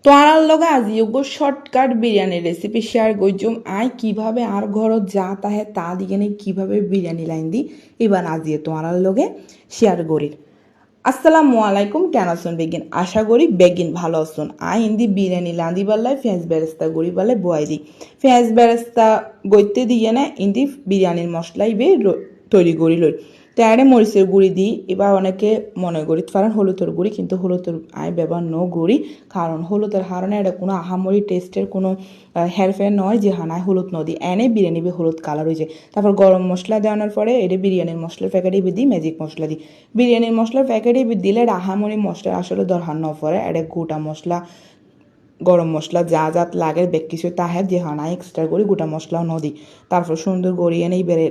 তোয়ারার লগে আজি যোগ্য শর্টকাট বিরিয়ানি রেসিপি শেয়ার করছুম আই কিভাবে আর ঘরত যা তাহে তা দিকে কিভাবে বিরিয়ানি লাইন দি এবার আজিয়ে তোয়ারার লগে শেয়ার করি। আসসালামু আলাইকুম, কেন আসুন বেগিন, আশা করি বেগিন ভালো আসুন। আই ইন্দি বিরিয়ানি লাঁদি পাল্লাই ফেঁস বেরেস্তা গড়ি পালে বয়াই দি ফেঁস বেরেস্তা গইতে দিয়ে না ইন্দি বিরিয়ানির মশলাই বে তৈরি করি লই। তেয়ারে মরিচের গুঁড়ি দিই। এবার অনেকে মনে করি পারেন হলুদের গুঁড়ি, কিন্তু হলুদের আয় ব্যবহার ন করি, কারণ হলুদের হারণে এটা কোনো আহামরি টেস্টের কোনো হেরফের নয় যে হানায় হলুদ ন দিই এনে বিরিয়ানি বে হলুদ কালার হয়ে যায়। তারপর গরম মশলা দেওয়ানোর পরে এটা বিরিয়ানির মশলার প্যাকেটে দিই, ম্যাজিক মশলা দিই। বিরিয়ানির মশলার প্যাকেটে দিলে আহামরি মশলা আসলে দরকার ন পরে এটা গোটা মশলা গরম মশলা যা যা লাগে বেশ কিছু তাহে যে হানা এক্সট্রা করি গোটা মশলাও ন দিই। তারপর সুন্দর গড়িয়ে নেই বেড়ে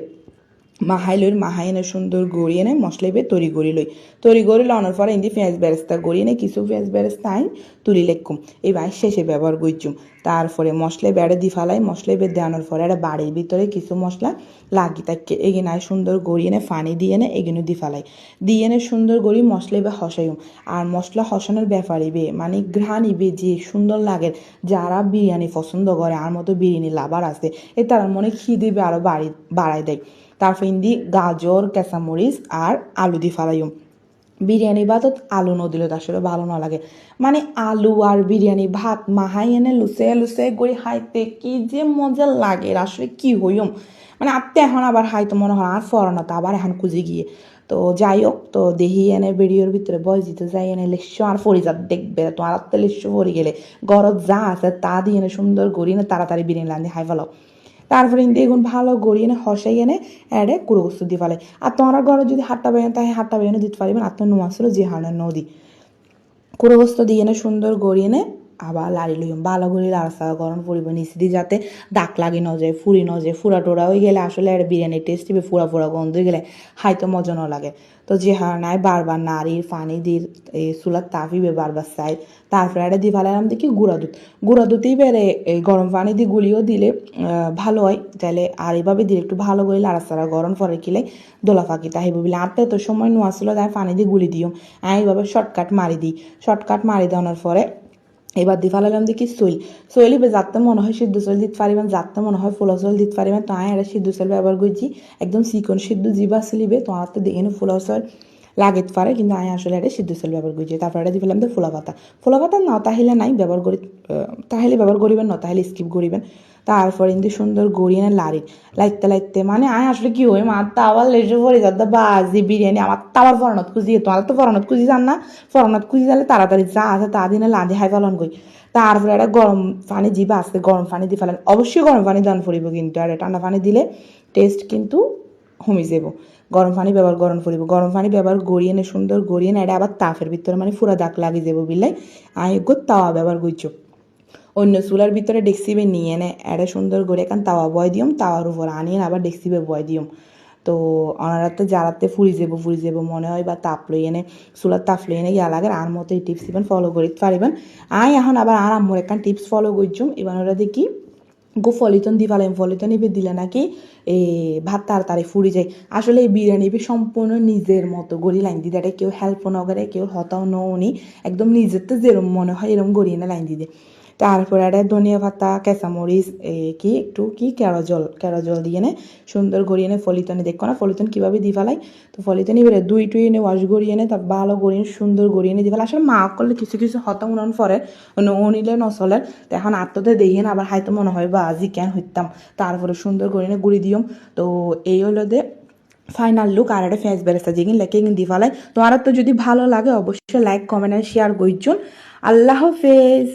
মাহাই লই, মাহাই এনে সুন্দর গড়িয়ে নেয় মশলা বে তৈরি করি লই। তৈরি করি লওয়ানোর পরে ইন্দি পেঁয়াজ বেরেস্তা গড়িয়ে নেই, কিছু পেঁয়াজ বেরেস্তা আইন তুলি লেখুম এবার শেষে ব্যবহার করছুম। তারপরে মশলা বেড়ে দি ফালাই, মশলা বেড়ে দেওয়ানোর পরে একটা বাড়ির ভিতরে কিছু মশলা লাগি থাকে এগিয়ে আয় সুন্দর গড়িয়ে নে পানি দিয়ে নে এগিয়ে দি ফালাই দিয়ে নে সুন্দর গড়ি মশলা বে হসাইম। আর মশলা হসানোর ব্যাপারই বে মানে ঘ্রাণ ইবে যে সুন্দর লাগে, যারা বিরিয়ানি পছন্দ করে আর মতো বিরিয়ানি লাভার আছে এ তার মনে খিদে বে আরও বাড়াই দেয়। তারপর ইন্দি গাজর, কাঁচামরিচ আর আলু দি ফালাইম। বিরিয়ানি ভাতত আলু ন দিলে তো আসলে ভালো না লাগে, মানে আলু আর বিরিয়ানি ভাত মাহাই এনে লুচে লুচে করে হাইতে কি যে মজা লাগে আসলে কি হইম, মানে আত্মে এখন আবার হাইতো মনে হয় আর ফরানো তো আবার এখন খুঁজে গিয়ে। তো যাই হোক, তো দেখি এনে ভিডিওর ভিতরে বয়স দিতে যাই এনে লেস্য আর ফরিজাত দেখবে তো আর আত্মে লেস্য ফরি গেলে ঘরত যা আছে তা দিয়ে এনে সুন্দর করি না তাড়াতাড়ি বিরিয়ানি রান্ধি হাই ফেলাও। তারপরে ইন্দি এগুন ভালো গড়িয়ে এনে হসাই এনে এডে কুড়ো বস্তু দিয়ে ফেলে। আর তোমার ঘরে যদি হাট্টা বেয়েন তাই হাট্টা বেয়েনে দিতে পারিবেন, আর তো নোয়া ছিল যে হাড়ের নদী কুড়ো বস্তু দিয়ে এনে সুন্দর গড়িয়ে এনে আবার লাড়ি লইম ভালো করে লাড়া গরম পরিব নিচে দিয়ে যাতে দাগ লাগি ন যায়, ফুরি ন যায়। ফুরা টোরা হয়ে গেলে আসলে এটা বিরিয়ানির টেস্ট হবে, ফুরা ফুরা গন্ধ হয়ে গেলে হাইতো মজা ন লাগে। তো যে হারনায় বারবার নাড়ির পানি দিয়ে এই চুলার তাপিবে বারবার চাই। তারপরে এটা দিয়ে ফেলাম দেখি গুঁড়া দুধেই বেড়ে এই গরম পানি দিয়ে গুলিও দিলে ভালো হয়। তাহলে আর এইভাবে দিলে একটু ভালো করে লাড়াচাড়া গরম পরে কিলে দোলা ফাঁকি তাহিব বলে আর তো সময় নোয়া ছিল তাই পানি দিয়ে গুলি দিও। আমি এইভাবে শর্টকাট মারি দিই। শর্টকাট মারি দেওয়ানোর পরে এবার দি ফেলালাম দেখি সইলিবে যাতে মনে হয় সিদ্ধ চাল দিতে পারিবেন, যাতে মনে হয় ফুলা চাল দিতে পারিবেন। তো আমি একটা সিদ্ধ চাল ব্যবহার করছি, একদম চিকন সিদ্ধ জিবা আসলিবে তোমার তো দেখে ফুলা চাল লাগিতে পারে, কিন্তু আমি আসলে এটা সিদ্ধ চাল ব্যবহার করছি। তারপরে এটা দিয়ে ফেলাম তো ফুলা পাতা না তাহলে নাই ব্যবহার করি, তাহলে ব্যবহার করিবেন না তাহলে স্কিপ করিবেন। তারপর ইন্দি সুন্দর গড়িয়ে না লাইতে মানে আয় আসলে কি হয় মার তাওয়ার লেসে পড়ে যাতে বাজি বিরিয়ানি আমার তাওয়ার ফরানত খুঁজিয়ে তোমার তো ফরানত খুঁজি যান না, ফরানত খুঁজি যালে তাড়াতাড়ি যা আছে তা দিনে লাঁধি হাই পালন করি। তারপরে একটা গরম পানি জিবা আসতে গরম পানি দিয়ে ফেলেন, অবশ্যই গরম পানি দান ফুরিব, কিন্তু আর ঠান্ডা পানি দিলে টেস্ট কিন্তু কমে যাব। গরম পানি ব্যবহার গড়িয়ে নে সুন্দর গড়িয়ে না এটা আবার তাপের ভিতরে মানে পুরা দাগ লাগি যাব বিলাই আমি তাওয়া ব্যবহার করছো। অন্য চুলার ভিতরে ডেক্সিবে নিয়ে এনে এটা সুন্দর করে এখন তাওয়া বয় দিম, তাওয়ার উপর আনিয়ে আবার ডেক্সিবে বয় দিম। তো অনারাতে জ্বালাতে ফুরি যাব মনে হয় বা তাপ লই এনে চুলার তাপ লই এনে গিয়া লাগে আর মতো এই টিপস ইবেন ফলো করিতে পারিবেন। এখন আবার আর আম্মুর একটা টিপস ফলো করছুম। এবার ওরা দেখি ফলিতন দি ফেলাম, ফলিতন ইবে দিলে নাকি এই ভাত তাড়াতাড়ি ফুরি যায়। আসলে এই বিরিয়ানি ইবে সম্পূর্ণ নিজের মতো গড়ি লাইন দিতে এটা কেউ হেল্প ন করে, কেউ হতাও নৌনি, একদম নিজের তো যেরম মনে হয় এরম গড়িয়ে না লাইন দিতে। তারপরে একটা ধনিয়া পাতা, কাঁচামরিচ কি একটু কি কেরো জল দিয়ে নে সুন্দর গড়িয়ে নে ফলিতনে দেখো না ফলিতন কীভাবে দি ফেলাই। তো ফলিতন এবারে দুই টুই এনে ওয়াশ গড়িয়ে নে তার ভালো গড়িয়ে সুন্দর গড়িয়ে নে দি ফেলা। আসলে মা করলে কিছু কিছু হতাম উনন পরে অনিলে নচলে, তো এখন আত্মতে দেখি না আবার হাইতো মনে হয় বা আজি কেন হইতাম। তারপরে সুন্দর গড়িয়ে নে গুড়ি দিয়ম। তো এই হলো দে ফাইনাল লুক। আর একটা ফেস বেরেস্তা যেগিন লেখে দি ফেলাই। তোমার তো যদি ভালো লাগে অবশ্যই লাইক কমেন্ট আর শেয়ার করছুন। আল্লাহ হাফেজ।